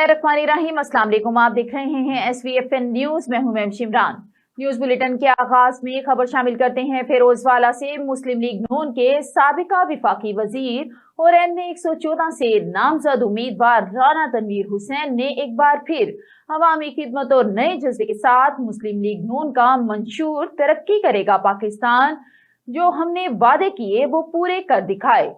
बिस्मिल्लाहिर्रहमानिर्रहीम। अस्सलाम वालेकुम। आप देख रहे हैं SVFN न्यूज। मैं हूं मैम शिमरान। न्यूज बुलेटिन के आगाज में खबर शामिल करते हैं। फिरोजवाला से मुस्लिम लीग नून के साबिका विफाकी वजीर और MA 114 से नामजद उम्मीदवार राना तनवीर हुसैन ने एक बार फिर अवामी खिदमत और नए जज्बे के साथ मुस्लिम लीग नून का मंशूर तरक्की करेगा पाकिस्तान, जो हमने वादे किए वो पूरे कर दिखाए।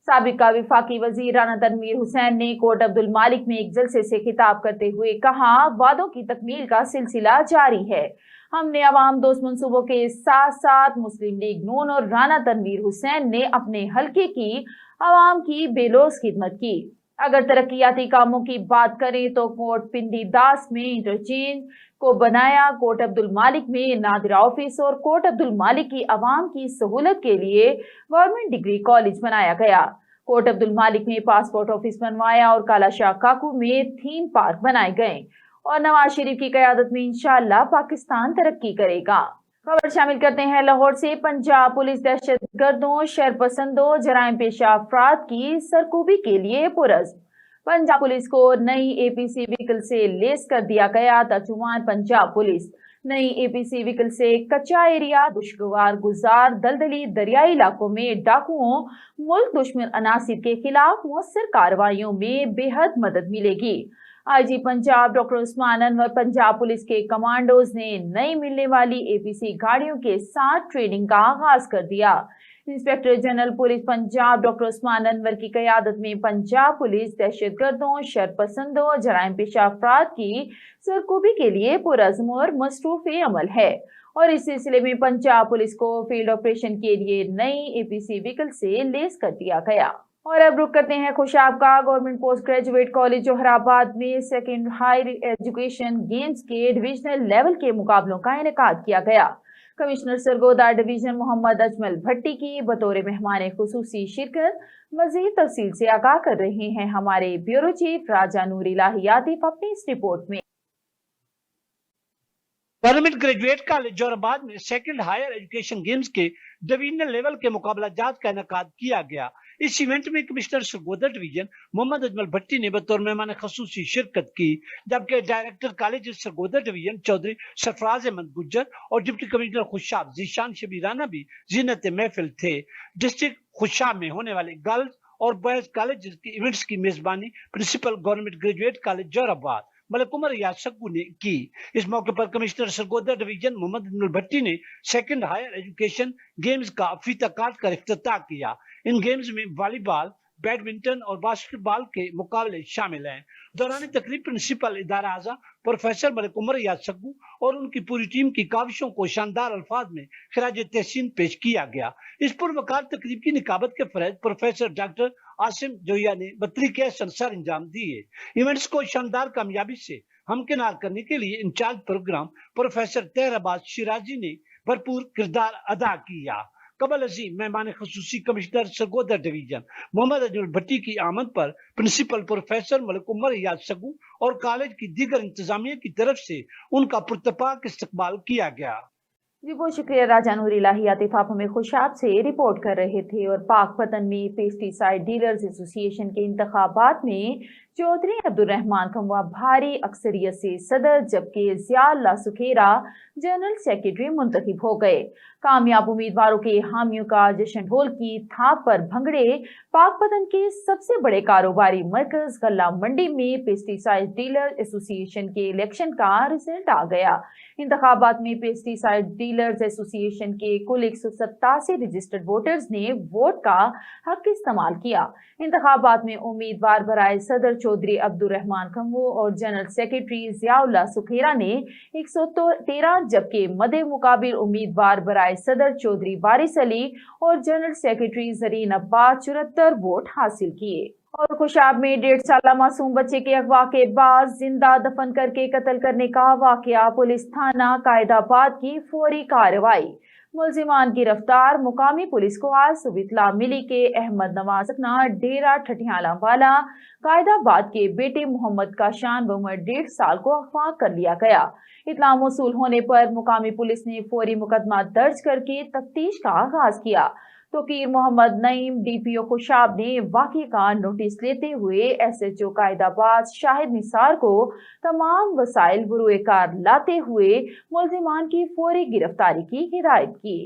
साबिका विफाकी वजीर राना तनवीर हुसैन ने कोट अब्दुल मालिक में एक जलसे से खिताब करते हुए कहा, वादों की तकमील का सिलसिला जारी है। हमने अवाम दोस्त मंसूबों के साथ साथ मुस्लिम लीग नून और राना तनवीर हुसैन ने अपने हल्के की अवाम की बेलोस खिदमत की। अगर तरक्याती कामों की बात करें तो कोट पिंडी दास में इंटरचेंज को बनाया, कोट अब्दुल मालिक में नादिरा ऑफिस और कोट अब्दुल मालिक की अवाम की सहूलत के लिए गवर्नमेंट डिग्री कॉलेज बनाया गया। कोट अब्दुल मालिक में पासपोर्ट ऑफिस बनवाया और काला शाह काकू में थीम पार्क बनाए गए। और नवाज शरीफ की क़यादत में इंशाअल्लाह पाकिस्तान तरक्की करेगा। खबर शामिल करते हैं लाहौर से। पंजाब पुलिस दहशतगर्दों, शरपसंदों, जराइम पेशा अफराद की सरकूबी के लिए पुरज़्म। पंजाब पुलिस को नई APC व्हीकल से लेस कर दिया गया। तर्जुमान पंजाब पुलिस नई APC व्हीकल से कच्चा एरिया, दुश्वार गुजार, दलदली दरियाई इलाकों में डाकुओं, मुल्क दुश्मन अनासिर के खिलाफ मौसर कार्रवाइयों में बेहद मदद मिलेगी। IG Punjab doctor Usman Anwar Punjab police के कमांडोज ने नई मिलने वाली APC गाड़ियों के साथ ट्रेनिंग का आगाज कर दिया। Inspector general police Punjab doctor Usman Anwar की क़यादत में पंजाब पुलिस दहशतगर्दों, शरपसंदों, जराइम पेशा अफराद की सरकूबी के लिए पुरज़्म और मसरूफ़ अमल है और इस सिलसिले में पंजाब पुलिस को फील्ड ऑपरेशन के लिए नई APC व्हीकल से लेस कर दिया गया। और अब रुक करते हैं खुशाब का। Government post graduate college Johrabad में सेकेंड हायर एजुकेशन गेम्स के डिविजनल लेवल के मुकाबलों का इनेकाद किया गया। कमिश्नर सरगोदा डिवीजन मोहम्मद अजमल भट्टी की बतौर मेहमान खुसूसी शिरकत। मजीद तफसील से आगाह कर रहे हैं हमारे ब्यूरो चीफ राजा नूर इलाही आतिफ अपनी इस रिपोर्ट में। गवर्नमेंट ग्रेजुएट कॉलेज जोहराबाद में सेकंड हायर एजुकेशन गेम्स के डिवीजनल लेवल के मुकाबला जात का इनेकाद किया गया। इस इवेंट में कमिश्नर सरगोदा डिवीजन मोहम्मद अजमल भट्टी ने बतौर मेहमान खसूसी शिरकत की, जबकि director college Sargodha division Chaudhry Sarfaraz Ahmed Gujjar और डिप्टी कमिश्नर खुशाब जीशान शबी राना भी जीनत महफिल थे। डिस्ट्रिक्ट खुशाब में होने वाले गर्ल्स और बॉयज कॉलेज की इवेंट्स की मेजबानी principal government graduate college Jauharabad Malik Umar Yaad Sakku ने की। इस मौके पर कमिश्नर सरगोदा डिवीजन मोहम्मद अजमल भट्टी ने सेकंड हायर एजुकेशन गेम्स का फीता काट कर इफ्तिताह किया। इन गेम्स में वॉलीबॉल, बैडमिंटन और बास्केटबॉल के मुकाबले शामिल हैं। दौरान तकरीब प्रिंसिपल इदारा आज़ा प्रोफेसर मलिक उमर याद सक्कू और उनकी पूरी टीम की काविशों को शानदार अल्फाज में खिराज तहसीन पेश किया गया। इस पुरवकार तकरीब की निकाबत के फरज प्रोफेसर डॉक्टर आसिम जोया ने बतरीके सर अंजाम दिए। इवेंट्स को शानदार कामयाबी से हमकिनार करने के लिए इंचार्ज प्रोग्राम प्रोफेसर तहराबाद शिराजी ने भरपूर किरदार अदा किया। कबल अजीम मेहमान खसूसी कमिश्नर सरगोदा डिवीजन मोहम्मद अजमल भट्टी की आमद पर प्रिंसिपल प्रोफेसर मलिक उमर याद सक्कू और कॉलेज की दीगर इंतजामिया की तरफ से उनका पुरतपाक इस्तकबाल किया गया। जी बहुत शुक्रिया राजा नूर इलाही आतिफ, आप हमें खुशाब से रिपोर्ट कर रहे थे। और पाकपतन में पेस्टिसाइड डीलर्स एसोसिएशन के इंतखाबात में चौधरी अब्दुर्रहमान खंवा भारी अक्सरियत से सदर, जबकि ज़ियाउल्लाह सुखेरा जनरल सेक्रेटरी मुंतखब हो गए। कामयाब उम्मीदवारों के हामियों का जश्न ढोल की थाप पर भंगड़े। पाकपतन के सबसे बड़े कारोबारी मरकज गल्ला मंडी में पेस्टिसाइड डीलर एसोसिएशन के इलेक्शन का रिजल्ट आ गया। इंतखाबात में पेस्टिसाइड डीलर्स एसोसिएशन के कुल 187 रजिस्टर्ड वोटर्स ने वोट का हक इस्तेमाल किया। इंतखाबात में उम्मीदवार बराए सदर चौधरी अब्दुर्रहमान खंवो और जनरल सेक्रेटरी ज़ियाउल्लाह सुखेरा ने 113, जबकि मदे मुकाबिल उम्मीदवार बराए सदर चौधरी वारिस अली और general secretary Zareen Abbas 74 vote हासिल किए। और खुशाब में 1.5 साला मासूम बच्चे के अगवा के बाद जिंदा दफन करके कत्ल करने का वाकया। पुलिस थाना कायदाबाद की फौरी कार्रवाई। मुलजिमान की गिरफ्तार। मुकामी पुलिस को आज सुबह इत्तला मिली के अहमद नवाज अपना डेरा ठठियाला वाला कायदाबाद के बेटे मोहम्मद काशान बउमर 1.5 साल को अगवा कर लिया गया। इत्तला मौसूल होने पर मुकामी पुलिस ने फौरी मुकदमा दर्ज करके तफ्तीश का आगाज किया। توقیر محمد نعیم DPO خوشاب نے واقعے کا نوٹس لیتے ہوئے SHO قائد آباد شاہد نثار کو تمام وسائل بروئے کار لاتے ہوئے ملزمان کی فوری گرفتاری کی ہدایت کی۔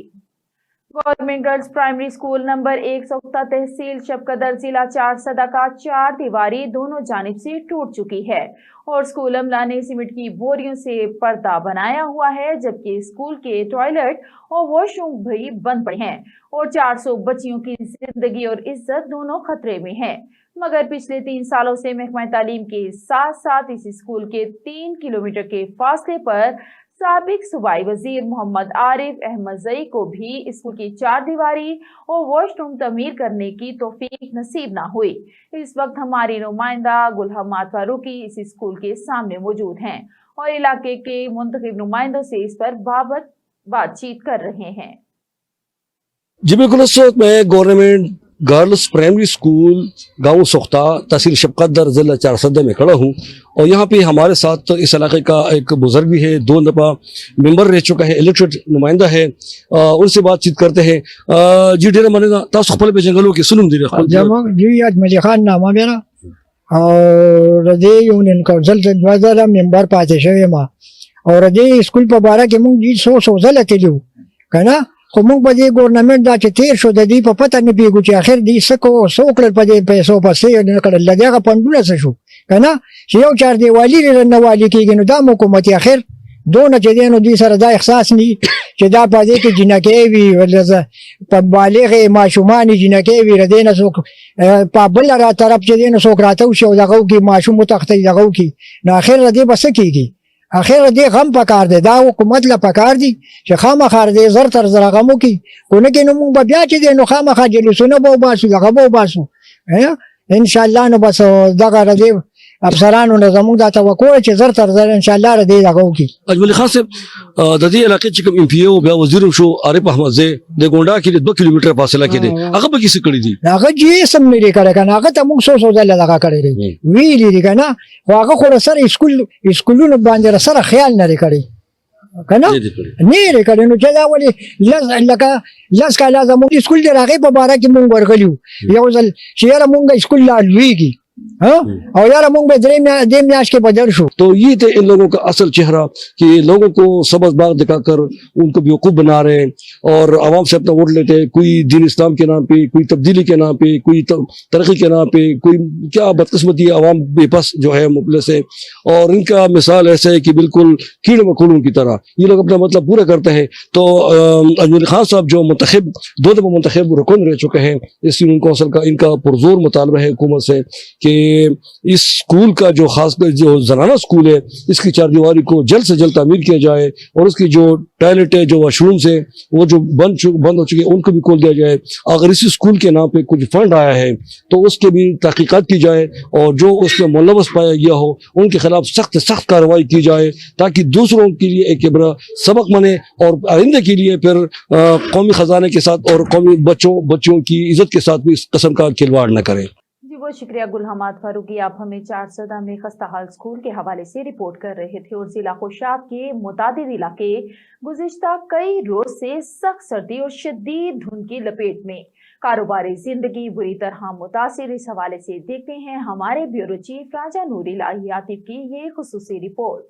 Government girls primary school number 1 سوختہ تحصیل شبقدر ضلع چارسدہ کا 4 دیواری دونوں جانب سے ٹوٹ چکی ہے اور اسکول عملہ نے سیمنٹ کی بوریوں سے پردہ بنایا ہوا ہے، جبکہ اسکول کے ٹوائلٹ اور واش روم بھی بند پڑے ہیں اور 400 بچیوں کی زندگی اور عزت دونوں خطرے میں ہیں۔ مگر پچھلے 3 سالوں سے محکمہ تعلیم کے ساتھ ساتھ اس اسکول کے 3 کلومیٹر کے فاصلے پر سابق صوبائی وزیر محمد عارف احمد زئی کو بھی اسکول کی 4 دیواری اور واش روم تعمیر کرنے کی توفیق نصیب نہ ہوئی۔ اس وقت ہماری نمائندہ گل حماد فاروقی اس اسکول کے سامنے موجود ہیں اور علاقے کے منتخب نمائندوں سے اس پر بات چیت کر رہے ہیں۔ جی بالکل، اس وقت میں گورنمنٹ گرلز پرائمری اسکول گاؤں سوختہ تحصیل شبقدر ضلع چارسدہ میں کھڑا ہوں اور یہاں پہ ہمارے ساتھ اس علاقے کا ایک بزرگ بھی ہے، 2 دفعہ ممبر رہ چکا ہے، الیکٹڈ نمائندہ ہے، ان سے بات چیت کرتے ہیں۔ جی ڈیرا مانے تاس خپل پہ جنگلوں کی سنم دیرے جی اجمل خان نامہ میرا اور دے یونین کونسل سے 2000 ممبر پاتے شوی ما اور دے اسکول په باره کې مونږ جی 100 ځله تلو کنه، خو مونږ په دې ګورنمنت دا چې تیر شو د دې په پته نه پیږو چې اخر دې سکو سوکړل په دې پیسو پسې نه کړل، لږه پندونه څه شو کنه چې یو 4 دیوالی نه والی کېږي نو دا حکومت اخر دونه چې دې نو دې سره دا احساس ني چې دا په دې کې جنکې وي ولزه په بالغ ماشومان جنکې وي ردې نه څوک په بل را طرف چې دې نو څوک راته شو دغه کې ماشوم متخته دغه کې نو اخر دې بس کېږي، اخر دې غم پکار دی، دا حکومت لا پکار دی چې خامخا دې زر تر زر غمو کی کو نه کې نو مونږ بیا چې دې نو خامخا جلوسونه به باسو دغه به باسو ان شاء الله. نو بس دغه دې افسرانو نه زموږ دا توقع چې زر تر زر ان شاء الله دې دغه کی. اجمل خان صاحب د دې علاقې چې کوم MPO بیا وزیر شو عارف احمد زئی د ګونډا کې 2 کیلومتر فاصله کې دی، هغه به کیسه کړی دی، هغه جی سم نه کړی کنه، هغه ته موږ 100 ځله لگا کړی دی ویلی دی کنه، هغه خو سره اسکولونو باندې سره خیال نه کړی کنه نه لري کړي نو چې دا ولې لکه لاس کاله زموږ اسکول دی راغی په باره کې مونږ ورغلیو یو ځل چې یاره مونږ اسکول لا لویږي اور یار مونږ به درې میاشت کې بدل شو. تو یہ تھے ان لوگوں کا اصل چہرہ کہ لوگوں کو سبز باغ دکھا کر ان کو بیوقوف بنا رہے ہیں اور عوام سے اپنا ووٹ لیتے ہیں، کوئی دین اسلام کے نام پہ، کوئی تبدیلی کے نام پہ، کوئی ترقی کے نام پہ، کوئی کیا بدقسمتی ہے، عوام بے بس جو ہے مفلس ہے اور ان کا مثال ایسا ہے کہ بالکل کیڑے مکوڑوں کی طرح یہ لوگ اپنا مطلب پورا کرتے ہیں. تو اجمل خان صاحب جو منتخب 2 دفعہ منتخب رکن رہ چکے ہیں اس یونین کونسل کا، ان کا پرزور مطالبہ ہے حکومت سے کہ اس اسکول کا جو خاص جو زنانہ اسکول ہے اس کی 4 دیواری کو جلد سے جلد تعمیر کیا جائے اور اس کی جو ٹوائلٹ ہے، جو واش رومس ہے وہ جو بند ہو چکے ہیں ان کو بھی کھول دیا جائے. اگر اسی اسکول کے نام پہ کچھ فنڈ آیا ہے تو اس کے بھی تحقیقات کی جائے اور جو اس میں ملوث پایا گیا ہو ان کے خلاف سخت کارروائی کی جائے تاکہ دوسروں کے لیے ایک سبق بنے اور آئندہ کے لیے پھر قومی خزانے کے ساتھ اور قومی بچوں کی عزت کے ساتھ بھی اس قسم کا کھلواڑ نہ کریں. بہت شکریہ گل حماد فاروقی، آپ ہمیں چارسدہ میں خستہ حال اسکول کے حوالے سے رپورٹ کر رہے تھے. اور ضلع خوشاب کے متعدد علاقے گزشتہ کئی روز سے سخت سردی اور شدید دھند کی لپیٹ میں، کاروباری زندگی بری طرح متاثر. اس حوالے سے دیکھتے ہیں ہمارے بیورو چیف راجہ نور الہی عاطف کی یہ خصوصی رپورٹ.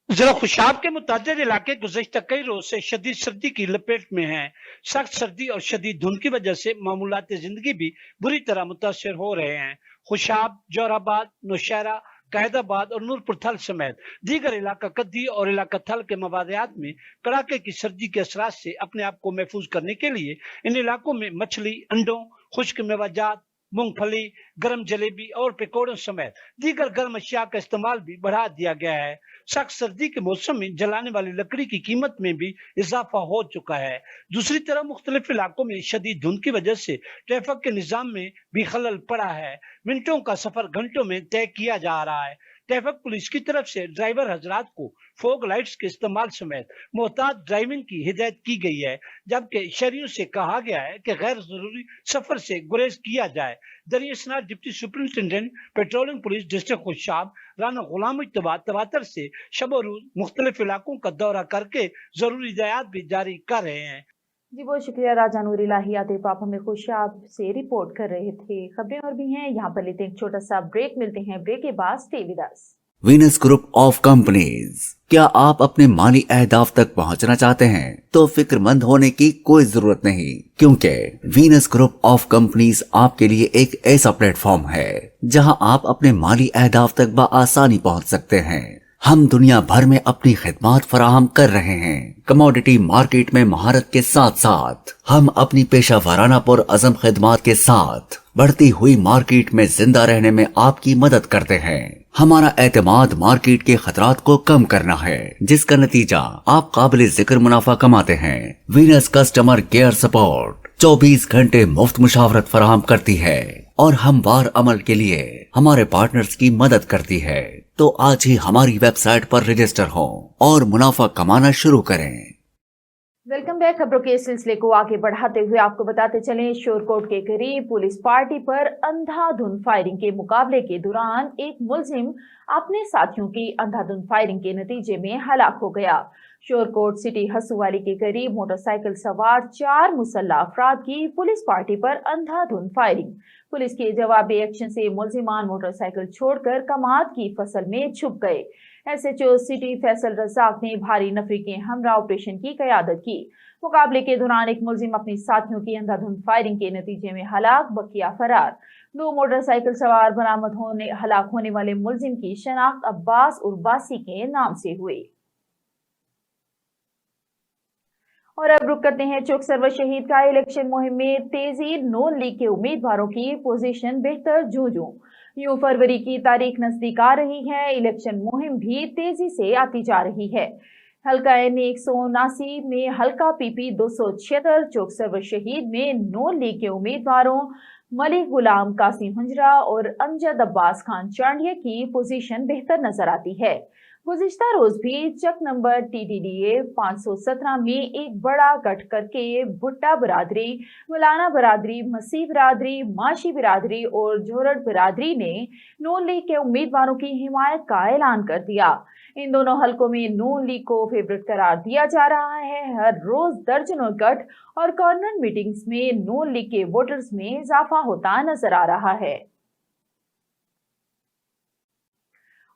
ضلع خوشاب کے متعدد علاقے گزشتہ کئی روز سے شدید سردی کی لپیٹ میں ہیں. سخت سردی اور شدید دھند کی وجہ سے معمولات زندگی بھی بری طرح متاثر ہو رہے ہیں. خوشاب، جوہر آباد، نوشہرہ، قائد آباد اور نورپور تھل سمیت دیگر علاقہ کدی اور علاقہ تھل کے مبادیات میں کڑاکے کی سردی کے اثرات سے اپنے آپ کو محفوظ کرنے کے لیے ان علاقوں میں مچھلی، انڈوں، خشک میوہ جات، مونگ پھلی، گرم جلیبی اور پکوڑوں سمیت دیگر گرم اشیاء کا استعمال بھی بڑھا دیا گیا ہے. سخت سردی کے موسم میں جلانے والی لکڑی کی قیمت میں بھی اضافہ ہو چکا ہے. دوسری طرف مختلف علاقوں میں شدید دھند کی وجہ سے ٹریفک کے نظام میں بھی خلل پڑا ہے. منٹوں کا سفر گھنٹوں میں طے کیا جا رہا ہے. ٹریفک پولیس کی طرف سے ڈرائیور حضرات کو فوگ لائٹس کے استعمال سمیت محتاط ڈرائیونگ کی ہدایت کی گئی ہے، جبکہ شہریوں سے کہا گیا ہے کہ غیر ضروری سفر سے گریز کیا جائے. دریا اسناد deputy superintendent patrolling police district Khushab Rana Ghulam Mujtaba تواتر سے شب و روز مختلف علاقوں کا دورہ کر کے ضروری ہدایات بھی جاری کر رہے ہیں. जी बहुत शुक्रिया राजा नूर इलाही आतिफ, आप हमें खुशाब से रिपोर्ट कर रहे थे। खबरें और भी हैं, यहाँ पर लेते हैं एक छोटा सा ब्रेक, मिलते हैं ब्रेक के बाद। Stay with us. Venus group of companies. क्या आप अपने माली अहदाफ तक पहुंचना चाहते हैं? तो फिक्रमंद होने की कोई जरूरत नहीं, क्योंकि वीनस ग्रुप ऑफ कंपनीज आपके लिए एक ऐसा प्लेटफॉर्म है जहां आप अपने माली अहदाफ तक बआसानी पहुंच सकते हैं। हम दुनिया भर में अपनी खिदमत फराहम कर रहे हैं। कमोडिटी मार्केट में महारत के साथ साथ हम अपनी पेशा वाराना पुर अज़म खिदमत के साथ बढ़ती हुई मार्केट में जिंदा रहने में आपकी मदद करते हैं। हमारा एतमाद मार्केट के खतरात को कम करना है, जिसका नतीजा आप काबिल जिक्र मुनाफा कमाते हैं। वीनस कस्टमर केयर सपोर्ट 24 घंटे मुफ्त मुशावरत फराहम करती है और हमवार अमल के लिए हमारे पार्टनर्स की मदद करती है। तो आज ही हमारी वेबसाइट पर रजिस्टर हो और मुनाफा कमाना शुरू करें। Welcome back. खबरों के सिलसिले को आगे बढ़ाते हुए आपको बताते चलें, शोरकोट के करीब पुलिस पार्टी पर अंधाधुंध फायरिंग के मुकाबले के दौरान एक मुलजिम अपने साथियों की अंधाधुंध फायरिंग के नतीजे में हलाक हो गया। शोरकोट सिटी हसूवाली के करीब मोटरसाइकिल सवार 4 मुसल्लह अफराद की पुलिस पार्टी पर अंधाधुंध फायरिंग। पुलिस के जवाबी एक्शन से मुलजिमान मोटरसाइकिल छोड़कर कमाद की फसल में छुप गए। SHO सिटी फैसल रजाक ने भारी नफरी के हमरा ऑपरेशन की क़यादत की। मुकाबले के दौरान एक मुलजिम अपनी साथियों की अंधाधुंध फायरिंग के नतीजे में हलाक, बकिया फरार। 2 मोटरसाइकिल सवार बरामद हलाक होने वाले मुलजिम की शनाख्त अब्बास उर्बासी के नाम से हुई। और अब रुक करते हैं चौक सरवर शहीद का इलेक्शन मुहिम में तेजी। नून लीग के उम्मीदवारों की पोजीशन बेहतर जूझ। यूं फरवरी की तारीख नजदीक आ रही है, इलेक्शन मुहिम भी तेजी से आती जा रही है। हल्का N 179 में हल्का PP 276 चौक सरवर शहीद में नून लीग के उम्मीदवारों मलिक गुलाम कासिम हुंजरा और अमजद अब्बास खान चांडिया की पोजीशन बेहतर नजर आती है। गुज़िश्ता रोज भी चक नंबर TTDA 517 में एक बड़ा गठ करके भुट्टा बरादरी, मौलाना बरादरी, मसीह बरादरी, माशी बरादरी और जोरड़ बरादरी ने नून लीग के उम्मीदवारों की हिमायत का ऐलान कर दिया। इन दोनों हलकों में नून लीग को फेवरेट करार दिया जा रहा है। हर रोज दर्जनों गठ और कॉर्नर मीटिंग्स में नून लीग के वोटर्स में इजाफा होता नजर आ रहा है।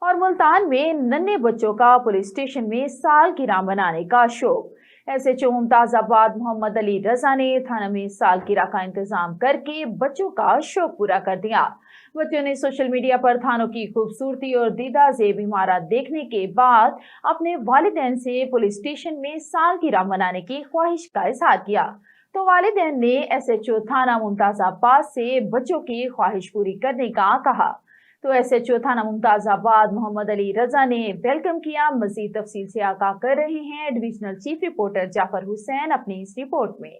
और मुल्तान में नन्हे बच्चों का पुलिस स्टेशन में सालगिरह मनाने का शौक। SHO मुमताजाबाद मोहम्मद अली रजा ने थाना में सालगिरह का इंतजाम करके बच्चों का शौक पूरा कर दिया। बच्चों ने सोशल मीडिया पर थानों की खूबसूरती और दीदा ज़ेब इमारत देखने के बाद अपने वालिदैन से पुलिस स्टेशन में सालगिरह मनाने की ख्वाहिश का इजहार किया। तो वालिदैन ने SHO थाना मुमताजाबाद से बच्चों की ख्वाहिश पूरी करने का कहा। तो SHO थाना मुमताजाबाद मोहम्मद अली रजा ने वेलकम किया। मजीद तफसील से आगाह कर रहे हैं divisional chief reporter Jafar Hussain अपनी इस रिपोर्ट में।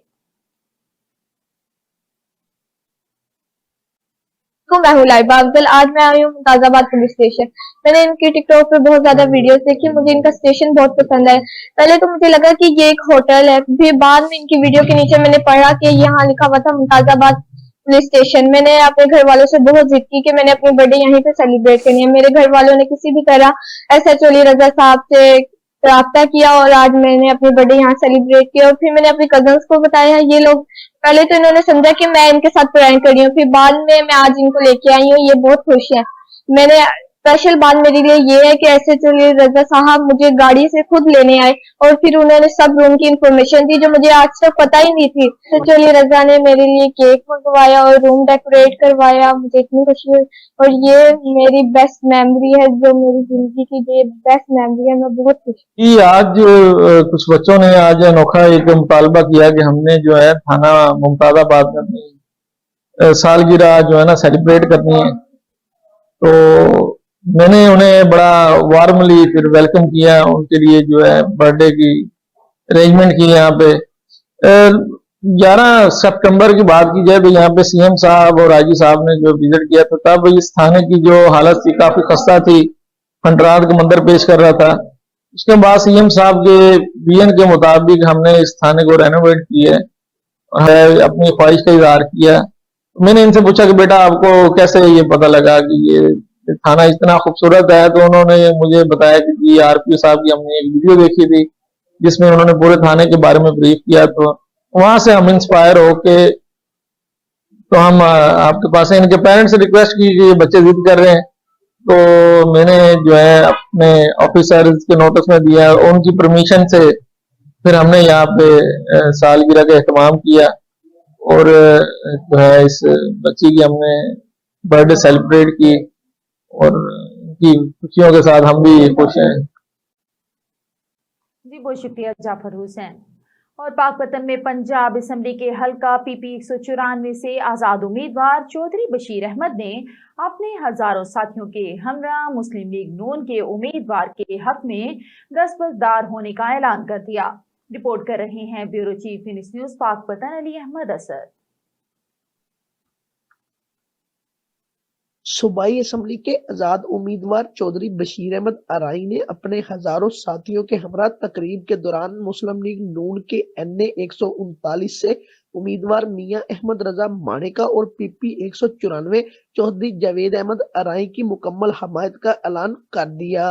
मैं हूँ लाइबा अफजल। आज मैं आई हूँ मुमताजाबाद पुलिस स्टेशन। मैंने इनकी टिकटॉक पे बहुत ज्यादा वीडियोस देखी, मुझे इनका स्टेशन बहुत पसंद है। पहले तो मुझे लगा कि ये एक होटल है, फिर बाद में इनकी वीडियो के नीचे मैंने पढ़ा कि यहाँ लिखा हुआ था मुमताजाबाद पुलिस स्टेशन। मैंने अपने घर वालों से बहुत जिद की कि मैंने अपनी बर्थडे यहीं पे सेलिब्रेट करनी है। मेरे घर वालों ने किसी भी तरह SHO अली रजा साहब से राब्ता किया और आज मैंने अपनी बर्थडे यहाँ सेलिब्रेट किया। और फिर मैंने अपने कजन्स को बताया। ये लोग पहले तो इन्होंने समझा कि मैं इनके साथ प्रैंक कर रही हूँ, फिर बाद में मैं आज इनको लेके आई हूँ। ये बहुत खुश है। मैंने स्पेशल बात मेरे लिए ये है कि SHO अली रजा साहब मुझे गाड़ी से खुद लेने आए और फिर उन्होंने सब रूम की इंफॉर्मेशन दी जो मुझे आज तक पता ही नहीं थी। SHO अली रजा ने मेरे लिए केक मंगवाया और रूम डेकोरेट करवाया। मुझे इतनी खुशी हुई और ये मेरी बेस्ट मेमोरी है, जो मेरी जिंदगी की ये बेस्ट मेमोरी है। मैं बहुत खुश हूँ। आज कुछ बच्चों ने आज अनोखा एक मुतालबा किया कि हमने जो है थाना मुमताजाबाद में अपनी सालगिरह जो है ना सेलिब्रेट करनी है। तो मैंने उन्हें बड़ा वार्मली फिर वेलकम किया। उनके लिए जो है बर्थडे की अरेंजमेंट की। यहाँ पे 11 सितंबर की बात की जाए तो यहाँ पे CM साहब और IG साहब ने जो विजिट किया था, तब इस थाने की जो हालत थी काफी खस्ता थी, खंडरात का मंजर पेश कर रहा था। उसके बाद CM साहब के विजन के मुताबिक हमने इस थाने को रेनोवेट किया है, अपनी ख्वाहिश का इजहार किया। मैंने इनसे पूछा कि बेटा आपको कैसे ये पता लगा कि ये थाना इतना खूबसूरत है, तो उन्होंने मुझे बताया कि RPO साहब की हमने एक वीडियो देखी थी जिसमें उन्होंने पूरे थाने के बारे में ब्रीफ किया। तो वहां से हम इंस्पायर हो के तो हम आपके पास हैं। इनके पेरेंट्स से रिक्वेस्ट की कि ये बच्चे जिद कर रहे हैं, तो मैंने जो है अपने ऑफिसर्स के नोटिस में दिया, उनकी परमिशन से फिर हमने यहाँ पे सालगिरह का एहतमाम किया और जो है इस बच्ची की हमने बर्थडे सेलिब्रेट की और की खुशियों के साथ हम भी खुश हैं। जी बहुत शुक्रिया जाफर हुसैन। और पाकपतन में पंजाब असेंबली के हलका PP 194 से आज़ाद उम्मीदवार चौधरी बशीर अहमद ने अपने हजारों साथियों के हमरा मुस्लिम लीग नून के उम्मीदवार के हक में दस्तबरदार होने का ऐलान कर दिया। रिपोर्ट कर रहे हैं bureau chief Venus news Pakpattan Ali Ahmed Asar. सूबाई असेंबली के आजाद उम्मीदवार चौधरी बशीर अहमद अराई ने अपने हजारों साथियों के हमरा तकरीब के दौरान मुस्लिम लीग नून के NA 139 से उम्मीदवार मियां अहमद रजा मानेका और PP 194 चौधरी जावेद अहमद अराई की मुकम्मल हमायत का ऐलान कर दिया।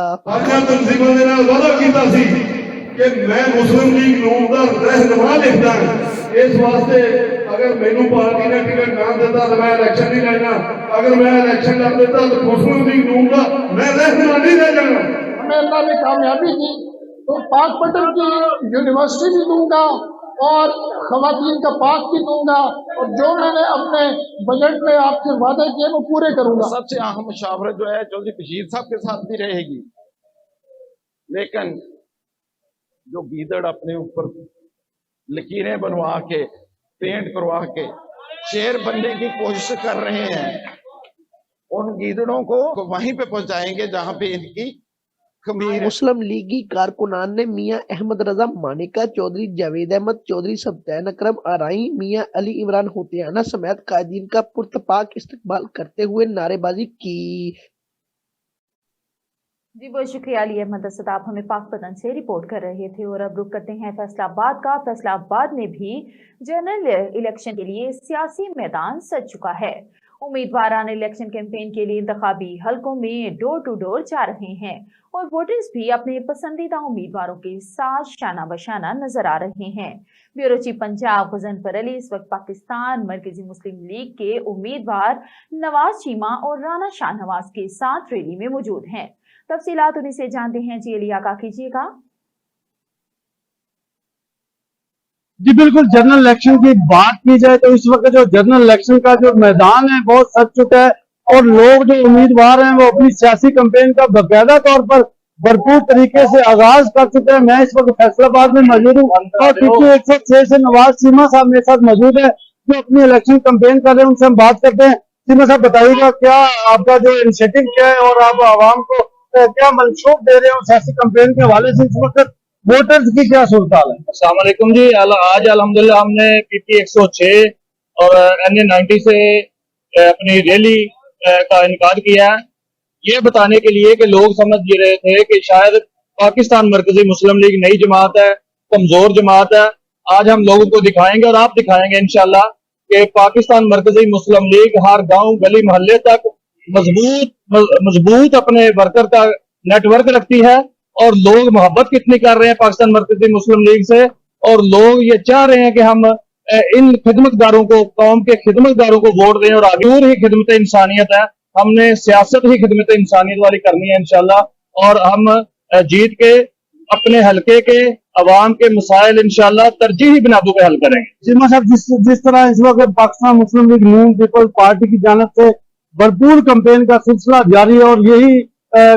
کہ میں مسلم لیگ نون دا رہنما لکھتا ہوں، اس واسطے اگر مینوں پارٹی نے ٹکٹ نہ دیتا تو میں الیکشن نہیں لڑنا، اگر میں الیکشن لڑ دیتا تو مسلم لیگ نون دا میں رہنما نہیں رہ جانا۔ ہمیں اللہ نے کامیابی دی تو پاک پٹن کی یونیورسٹی بھی دوں گا اور خواتین کا پاک بھی دوں گا، اور جو میں نے اپنے بجٹ میں آپ سے وعدے کیے وہ پورے کروں گا۔ سب سے اہم مشاورت جو ہے چودھری بشیر صاحب کے ساتھ بھی رہے گی، لیکن جو گیدڑ اپنے اوپر لکیریں بنوا کے پینٹ کروا کے شیر بننے کی کوشش کر رہے ہیں، ان گیدڑوں کو وہیں پہ پہنچائیں گے جہاں پہ ان کی خمیر ہے۔ مسلم لیگی کارکنان نے میاں احمد رضا مانیکا، چودھری جاوید احمد، چودھری سبطین اکرم ارائی، میاں علی عمران ہوتیانہ سمیت قائدین کا پرتپاک استقبال کرتے ہوئے نعرے بازی کی۔ جی بہت شکریہ علی احمد اسد، آپ ہمیں پاکپتن سے رپورٹ کر رہے تھے۔ اور اب رخ کرتے ہیں فیصل آباد کا۔ فیصل آباد میں بھی جنرل الیکشن کے لیے سیاسی میدان سج چکا ہے۔ امیدواران الیکشن کیمپین کے لیے انتخابی حلقوں میں ڈور ٹو ڈور جا رہے ہیں اور ووٹرز بھی اپنے پسندیدہ امیدواروں کے ساتھ شانہ بشانہ نظر آ رہے ہیں۔ بیورو چیف پنجاب غضنفر علی اس وقت پاکستان مرکزی مسلم لیگ کے امیدوار نواز چیمہ اور رانا شاہ نواز کے ساتھ ریلی میں موجود ہیں۔ تفصیلات انہیں سے جانتے ہیں۔ جی علی آقا کیجیے گا۔ جی بالکل، جنرل الیکشن کی بات کی جائے تو اس وقت جو جنرل الیکشن کا جو میدان ہے بہت سج چکا ہے اور لوگ جو امیدوار ہیں وہ اپنی سیاسی کمپین کا باقاعدہ طور پر بھرپور طریقے سے آغاز کر چکے ہیں۔ میں اس وقت فیصل آباد میں موجود ہوں اور PP 106 سے نواز چیمہ صاحب میرے ساتھ موجود ہے جو اپنی الیکشن کمپین کر رہے ہیں، ان سے ہم بات کرتے ہیں۔ چیمہ صاحب بتائیے گا کیا آپ کا جو انیشیٹو کیا ہے اور آپ عوام کو کیا منشور دے رہے ہیں سیاسی کمپین کے حوالے سے، اس وقت ووٹرز کی کیا صورتحال ہے؟ السلام علیکم جی، آج الحمدللہ ہم نے PP 106 اور NA 90 سے اپنی ریلی کا انعقاد کیا ہے یہ بتانے کے لیے کہ لوگ سمجھ یہ رہے تھے کہ شاید پاکستان مرکزی مسلم لیگ نئی جماعت ہے، کمزور جماعت ہے۔ آج ہم لوگوں کو دکھائیں گے اور آپ دکھائیں گے انشاءاللہ کہ پاکستان مرکزی مسلم لیگ ہر گاؤں گلی محلے تک مضبوط اپنے ورکر کا نیٹ ورک رکھتی ہے اور لوگ محبت کتنی کر رہے ہیں پاکستان مرکزی مسلم لیگ سے، اور لوگ یہ چاہ رہے ہیں کہ ہم ان خدمتگاروں کو، قوم کے خدمتگاروں کو ووٹ دیں اور آگے ہی خدمت انسانیت ہے، ہم نے سیاست ہی خدمت انسانیت والی کرنی ہے انشاءاللہ، اور ہم جیت کے اپنے حلقے کے عوام کے مسائل انشاءاللہ ترجیحی بنیادوں پہ حل کریں گے۔ چیمہ صاحب جس طرح اس وقت پاکستان مسلم لیگ نون پیپلز پارٹی کی جانب سے بھرپور کمپین کا سلسلہ جاری ہے اور یہی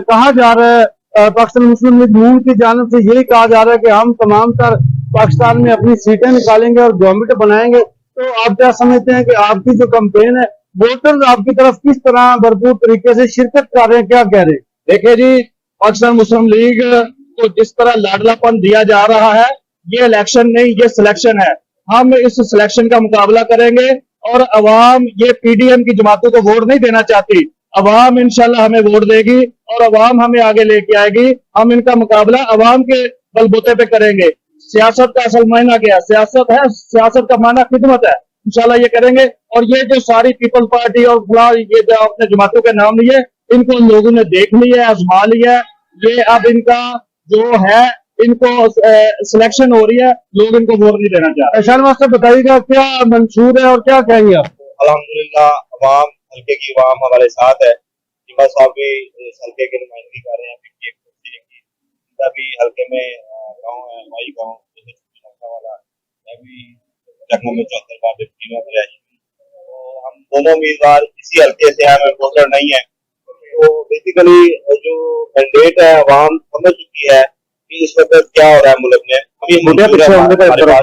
کہا جا رہا ہے، پاکستان مسلم لیگ نون کی جانب سے یہی کہا جا رہا ہے کہ ہم تمام تر پاکستان میں اپنی سیٹیں نکالیں گے اور گورنمنٹ بنائیں گے، تو آپ کیا سمجھتے ہیں کہ آپ کی جو کمپین ہے ووٹرز آپ کی طرف کس طرح بھرپور طریقے سے شرکت کر رہے ہیں، کیا کہہ رہے ہیں؟ دیکھیں جی، پاکستان مسلم لیگ کو جس طرح لاڈلا پن دیا جا رہا ہے، یہ الیکشن نہیں، یہ سلیکشن ہے۔ ہم اس سلیکشن کا مقابلہ کریں گے اور عوام یہ PDM کی جماعتوں کو ووٹ نہیں دینا چاہتی، عوام انشاءاللہ ہمیں ووٹ دے گی اور عوام ہمیں آگے لے کے آئے گی۔ ہم ان کا مقابلہ عوام کے بل بوتے پہ کریں گے۔ سیاست کا اصل معنی کیا ہے؟ سیاست ہے، سیاست کا معنی خدمت ہے، انشاءاللہ یہ کریں گے۔ اور یہ جو ساری پیپل پارٹی اور فلاں یہ جو اپنے جماعتوں کے نام لیے، ان کو لوگوں نے دیکھ لیا ہے، آزما لیا ہے، یہ اب ان کا جو ہے इनको सिलेक्शन हो रही है, लोग इनको वोट नहीं देना चाह रहे। शान मास्टर बताइएगा क्या मंशूर है और क्या कहेंगे आप? अल्हम्दुलिल्लाह अवाम हल्के की अवाम हमारे साथ है। जिमा साहब भी इस हल्के की नुमाइंदगी कर रहे हैं, उनका भी हल्के में गाँव है माई गाँव वाला, मैं भी जगह में 74 बार डिप्टी में रही। तो हम दोनों उम्मीदवार इसी हल्के से हैं, हमें वोटर नहीं है। तो बेसिकली जो मैंडेट है अवाम समझ चुकी है कि इस वक्त क्या हो रहा है मुल्क में। अभी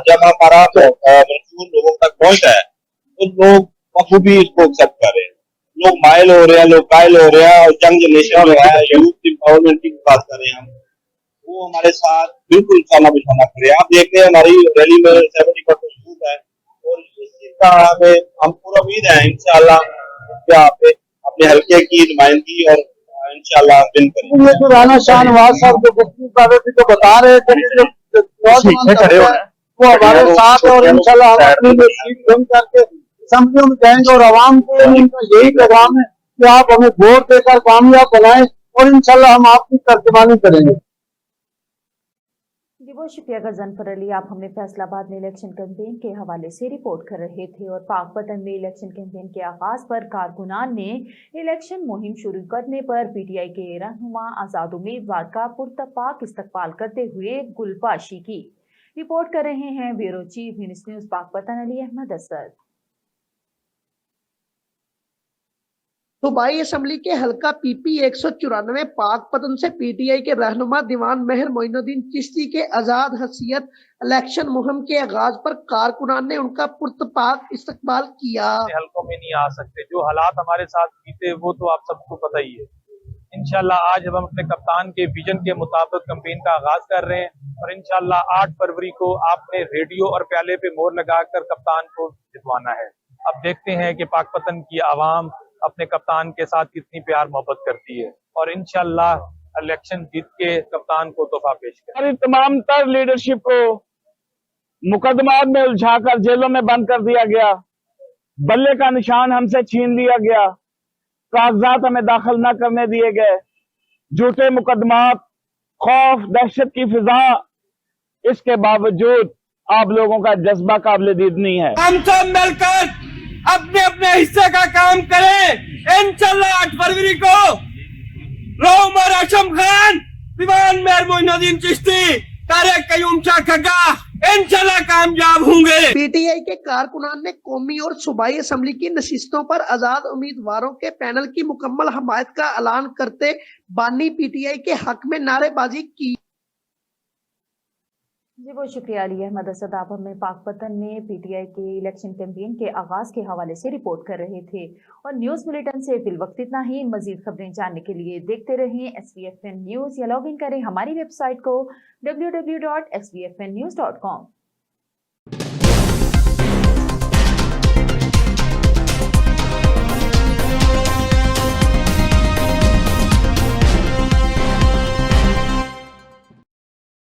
जब हमारा मंशूर लोगों तक पहुंचता है तो लोग बखूबी इसको एक्सेप्ट कर रहे हैं। लोग माइल हो रहे हैं, लोग कायल हो रहे हैं, और यंग जनरेशन जो है यूथ एम्पावरमेंट की बात कर रहे हैं हम, वो हमारे साथ बिल्कुल खाना बिछाना करे। आप देखते हैं हमारी रैली में 70% यूथ है, और इस चीज का हम पूरा उम्मीद है इंशाल्लाह अपने हल्के की नुमाइंदगी और इंशाल्लाह विन करेंगे। ये तो राना शाह नवाज साहब जो भी तो बता रहे थे कि जो वो हमारे साथ है, और इंशाल्लाह हम अपनी सीट विन करके असेंबलियों में जाएंगे। और आवाम को उनका यही पैगाम है कि आप हमें वोट देकर कामयाब बनाएं, और इंशाल्लाह हम आपकी तर्जुमानी करेंगे। जी बहुत शुक्रिया गजनफर अली, आप हमें फैसलाबाद में इलेक्शन कैंपेन के हवाले से रिपोर्ट कर रहे थे। और पाकपतन में इलेक्शन कैंपेन के आगाज पर कारकुनान ने इलेक्शन मुहिम शुरू करने पर पीटीआई के रहनुमा आजाद उम्मीदवार का पुरतपाक इस्तकबाल करते हुए गुलपाशी की। रिपोर्ट कर रहे हैं bureau chief news Pakpattan Ali Ahmed Asad. सूबाई असम्बली के हल्का पीपी 194 पाकपतन से पीटीआई के रहनुमा दीवान मेहर मोइनुद्दीन चिश्ती के आजाद हसीयत इलेक्शन मुहिम के आगाज पर कारकुनान ने उनका पुरतपाक इस्तकबाल किया। हल्कों में नहीं आ सकते, जो हालात हमारे साथ बीते वो तो आप सबको पता ही है। इंशाल्लाह आज हम अपने कप्तान के विजन के मुताबिक कैंपेन का आगाज कर रहे हैं, और इंशाल्लाह 8 फरवरी को आपने रेडियो और प्याले पे मोहर लगाकर कप्तान को जितवाना है। अब देखते हैं कि पाकपतन की आवाम अपने कप्तान के साथ कितनी प्यार मोहब्बत करती है, और इंशाल्लाह इलेक्शन जीत के कप्तान को तोहफा पेश करें। तमाम तर लीडरशिप को मुकदमात में उलझाकर जेलों में बंद कर दिया गया, बल्ले का निशान हमसे छीन लिया गया, कागजात हमें दाखिल न करने दिए गए, झूठे मुकदमात, खौफ दहशत की फिजा। इसके बावजूद आप लोगों का जज्बा काबिल दीद नहीं है। हम सब मिलकर अपने अपने हिस्से का काम करें। इंशाल्लाह 8 फरवरी को रोमर आशम खान, दीवान मेहर मोइनुद्दीन चिश्ती, तारिक कयूम शाह खग्गा इंशाल्लाह कामयाब होंगे। पीटीआई के कारकुनान ने कौमी और सूबाई असम्बली की नशिस्तों पर आजाद उम्मीदवारों के पैनल की मुकम्मल हमायत का ऐलान करते बानी पीटीआई के हक में नारेबाजी की। जी बहुत शुक्रिया अली अहमद असद, आप हमें पाकपतन में पीटीआई के इलेक्शन कैंपेन के आगाज के हवाले से रिपोर्ट कर रहे थे। और न्यूज बुलेटिन से फिल वक्त इतना ही। मजीद खबरें जानने के लिए देखते रहें SVFN न्यूज या लॉग इन करें हमारी वेबसाइट को www.svfnnews.com।